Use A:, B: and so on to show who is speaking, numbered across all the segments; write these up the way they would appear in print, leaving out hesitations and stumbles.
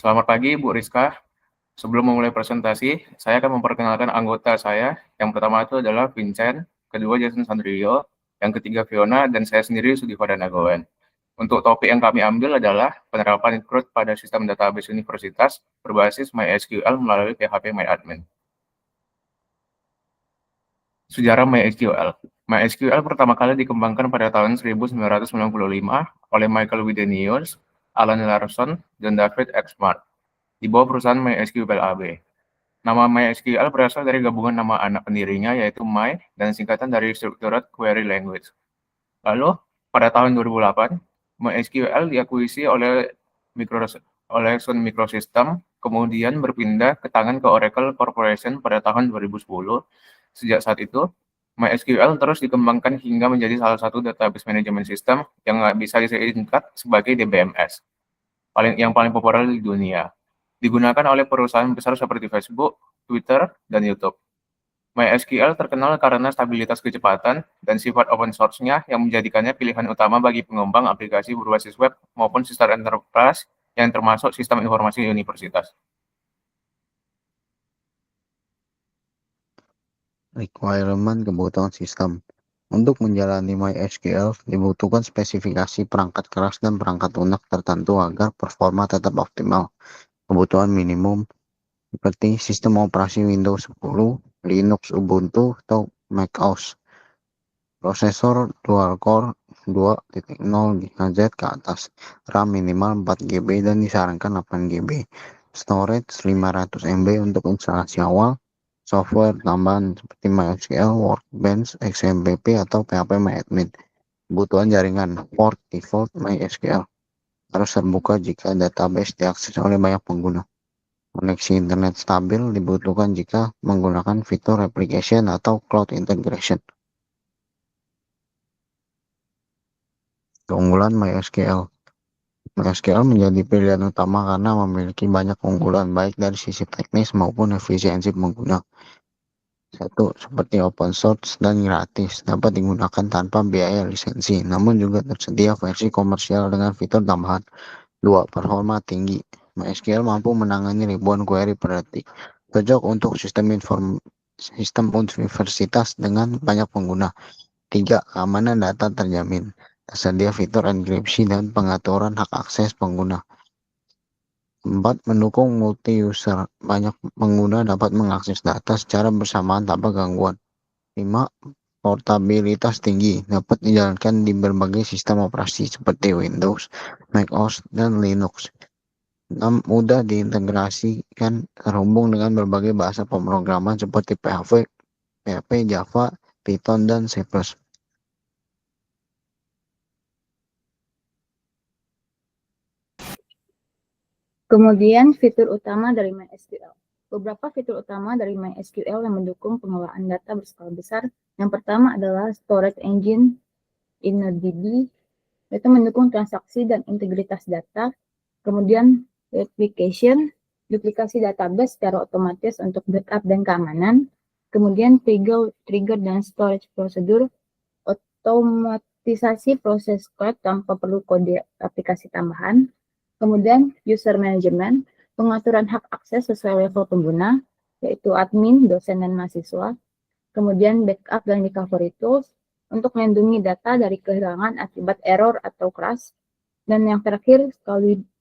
A: Selamat pagi, Bu Rizka. Sebelum memulai presentasi, saya akan memperkenalkan anggota saya. Yang pertama itu adalah Vincent, kedua Jason Sandrio, yang ketiga Fiona, dan saya sendiri Sudivada Nagawan. Untuk topik yang kami ambil adalah penerapan CRUD pada sistem database universitas berbasis MySQL melalui PHP MyAdmin. Sejarah MySQL. MySQL pertama kali dikembangkan pada tahun 1995 oleh Michael Widenius, Alan Larson, dan David Exmart di bawah perusahaan MySQL AB. Nama MySQL berasal dari gabungan nama anak pendirinya yaitu My dan singkatan dari Structured Query Language. Lalu, pada tahun 2008, MySQL diakuisisi oleh Sun Microsystem, kemudian berpindah ke tangan ke Oracle Corporation pada tahun 2010. Sejak saat itu, MySQL terus dikembangkan hingga menjadi salah satu database management system yang bisa disingkat sebagai DBMS, yang paling populer di dunia. Digunakan oleh perusahaan besar seperti Facebook, Twitter, dan YouTube. MySQL terkenal karena stabilitas kecepatan dan sifat open source-nya yang menjadikannya pilihan utama bagi pengembang aplikasi berbasis web maupun sistem enterprise yang termasuk sistem informasi universitas.
B: Requirement kebutuhan sistem. Untuk menjalani MySQL, dibutuhkan spesifikasi perangkat keras dan perangkat lunak tertentu agar performa tetap optimal. Kebutuhan minimum seperti sistem operasi Windows 10, Linux Ubuntu, atau macOS. Prosesor dual core 2.0 GHz ke atas. RAM minimal 4 GB dan disarankan 8 GB. Storage 500 MB untuk instalasi awal. Software tambahan seperti MySQL, Workbench, XMPP, atau PHP MyAdmin. Kebutuhan jaringan port default MySQL harus terbuka jika database diakses oleh banyak pengguna. Koneksi internet stabil dibutuhkan jika menggunakan fitur replication atau cloud integration. Keunggulan MySQL. MySQL menjadi pilihan utama karena memiliki banyak keunggulan baik dari sisi teknis maupun efisiensi pengguna. Satu, seperti open source dan gratis, dapat digunakan tanpa biaya lisensi, namun juga tersedia versi komersial dengan fitur tambahan. Dua, performa tinggi. MySQL mampu menangani ribuan query per detik. Cocok untuk sistem universitas dengan banyak pengguna. Tiga, keamanan data terjamin. Tersedia fitur enkripsi dan pengaturan hak akses pengguna. 4. Mendukung multi-user. Banyak pengguna dapat mengakses data secara bersamaan tanpa gangguan. 5. Portabilitas tinggi. Dapat dijalankan di berbagai sistem operasi seperti Windows, macOS, dan Linux. 6. Mudah diintegrasikan terhubung dengan berbagai bahasa pemrograman seperti PHP, Java, Python, dan C++.
C: Kemudian fitur utama dari MySQL. Beberapa fitur utama dari MySQL yang mendukung pengelolaan data berskala besar. Yang pertama adalah storage engine InnoDB, yaitu mendukung transaksi dan integritas data. Kemudian replication, duplikasi database secara otomatis untuk backup dan keamanan. Kemudian trigger dan storage prosedur, otomatisasi proses code tanpa perlu kode aplikasi tambahan. Kemudian user management, pengaturan hak akses sesuai level pengguna, yaitu admin, dosen, dan mahasiswa. Kemudian backup dan recovery tools untuk melindungi data dari kehilangan akibat error atau crash. Dan yang terakhir,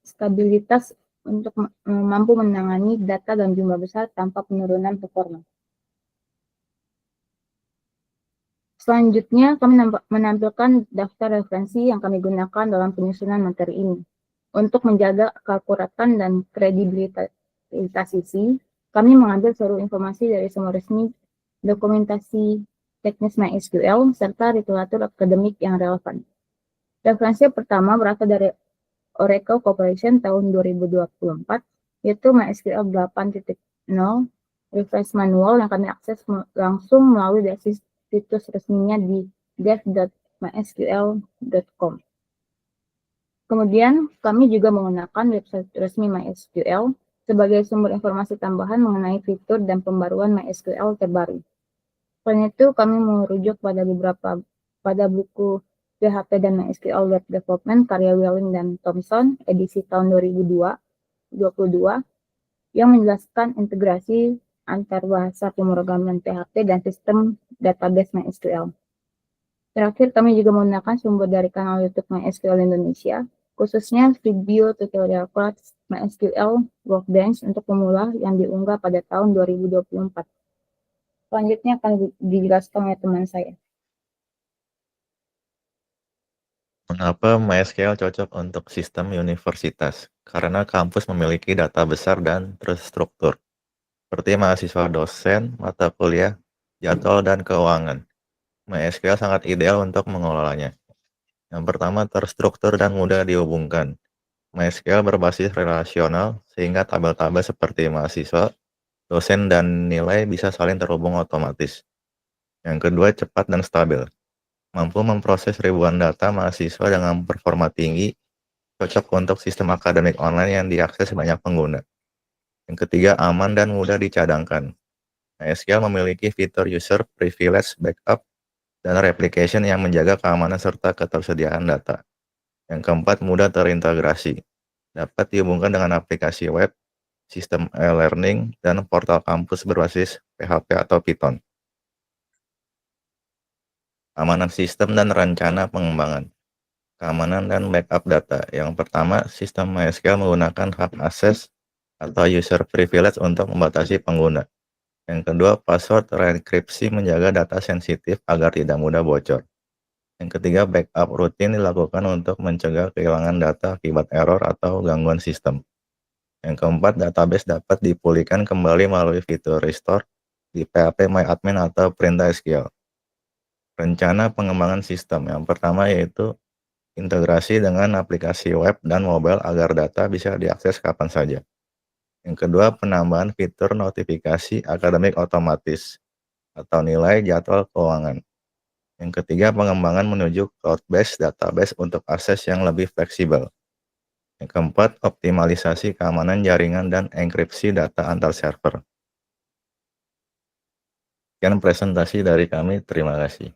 C: stabilitas untuk mampu menangani data dalam jumlah besar tanpa penurunan performa. Selanjutnya, kami menampilkan daftar referensi yang kami gunakan dalam penyusunan materi ini. Untuk menjaga keakuratan dan kredibilitas isi, kami mengambil seluruh informasi dari sumber resmi, dokumentasi teknis MySQL, serta literatur akademik yang relevan. Referensi pertama berasal dari Oracle Corporation tahun 2024, yaitu MySQL 8.0 Refresh Manual yang kami akses langsung melalui situs resminya di dev.mysql.com. Kemudian, kami juga menggunakan website resmi MySQL sebagai sumber informasi tambahan mengenai fitur dan pembaruan MySQL terbaru. Selain itu, kami merujuk pada buku PHP dan MySQL Web Development karya Welling dan Thompson, edisi tahun 2002, 2022 yang menjelaskan integrasi antar bahasa pemrograman PHP dan sistem database MySQL. Terakhir, kami juga menggunakan sumber dari kanal YouTube MySQL Indonesia, khususnya video tutorial kelas MySQL Workbench untuk pemula yang diunggah pada tahun 2024. Selanjutnya akan dijelaskan oleh teman saya.
D: Mengapa MySQL cocok untuk sistem universitas? Karena kampus memiliki data besar dan terstruktur, seperti mahasiswa dosen, mata kuliah, jadwal, dan keuangan. MySQL sangat ideal untuk mengelolanya. Yang pertama, terstruktur dan mudah dihubungkan. MySQL berbasis relasional, sehingga tabel-tabel seperti mahasiswa, dosen, dan nilai bisa saling terhubung otomatis. Yang kedua, cepat dan stabil. Mampu memproses ribuan data mahasiswa dengan performa tinggi, cocok untuk sistem akademik online yang diakses banyak pengguna. Yang ketiga, aman dan mudah dicadangkan. MySQL memiliki fitur user privilege backup dan replication yang menjaga keamanan serta ketersediaan data. Yang keempat, mudah terintegrasi. Dapat dihubungkan dengan aplikasi web, sistem e-learning, dan portal kampus berbasis PHP atau Python. Keamanan sistem dan rencana pengembangan. Keamanan dan backup data. Yang pertama, sistem MySQL menggunakan hak akses atau user privilege untuk membatasi pengguna. Yang kedua, password terenkripsi menjaga data sensitif agar tidak mudah bocor. Yang ketiga, backup rutin dilakukan untuk mencegah kehilangan data akibat error atau gangguan sistem. Yang keempat, database dapat dipulihkan kembali melalui fitur restore di phpMyAdmin atau perintah SQL. Rencana pengembangan sistem. Yang pertama yaitu integrasi dengan aplikasi web dan mobile agar data bisa diakses kapan saja. Yang kedua, penambahan fitur notifikasi akademik otomatis atau nilai jadwal keuangan. Yang ketiga, pengembangan menuju cloud-based database untuk akses yang lebih fleksibel. Yang keempat, optimalisasi keamanan jaringan dan enkripsi data antar server. Sekian presentasi dari kami, terima kasih.